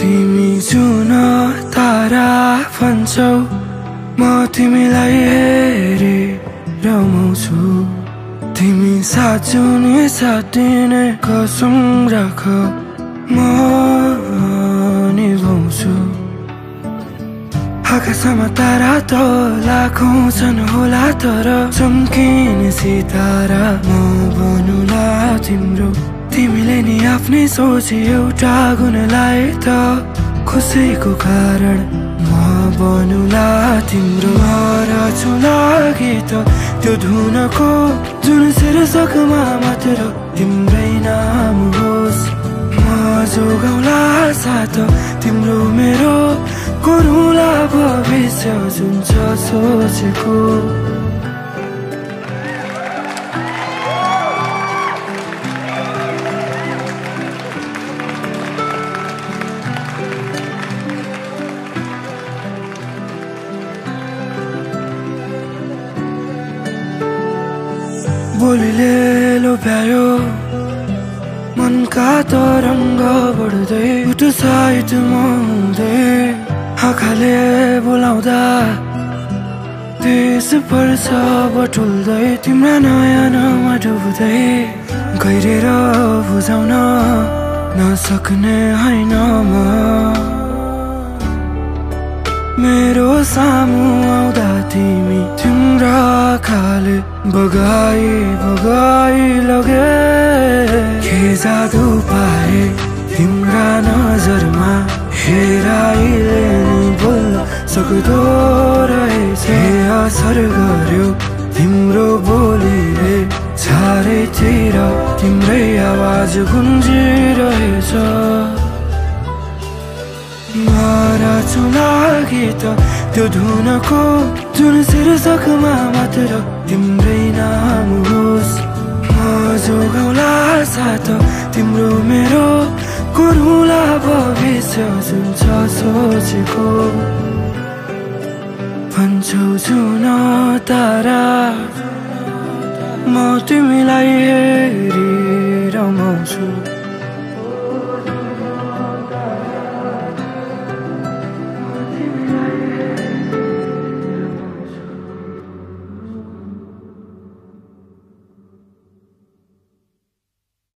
तिमी जुन तारा भन्छौ म तिमीलाई हेरी रमाउँछु। तिमी साँच्चै साटिने कसम राख म निभाउँछु। आकाशमा तारा त लाखौं छन् होला तर चम्किने सितारा म बनुला तिम्रो। तिमीले नि आफ्नै सोचे एउटा गुणलाई त खुसीको कारण म बनुला तिम्रो। मरछु लागि त त्यो धुनको जुन शीर्षकमा मात्र तिम्रै नाम होस्। म जोगाउला साथ तिम्रो मेरो गरौँला भविष्य जुन छ सोचेको। बोलीले लोभ्यायो मनका तरङ्ग बढ्दै उत्साहितमा हुँदै। आँखाले बोलाउँदा देश वर्ष बटुल्दै तिम्रा नयनमा डुब्दै। गहिरेर बुझाउन नसक्ने होइन म मेरो सामु आउँदा तिमी तिम्रा आँखाले बगाई बगाई लगे। के जादु पाए तिम्रा नजरमा हेराइले नि बोल्न सक्दो रहेछ। असर गर्यो तिम्रो बोलीले चारैतिर तिम्रै आवाज गुन्जिरहेछ। मरछु लागि त त्यो धुनको जुन शीर्षकमा मात्र तिम्रै नाम होस्। म जोगाउला साथ तिम्रो मेरो गरौँला भविष्य जुन छ सोचेको। भन्छौ जुन तारा म तिमीलाई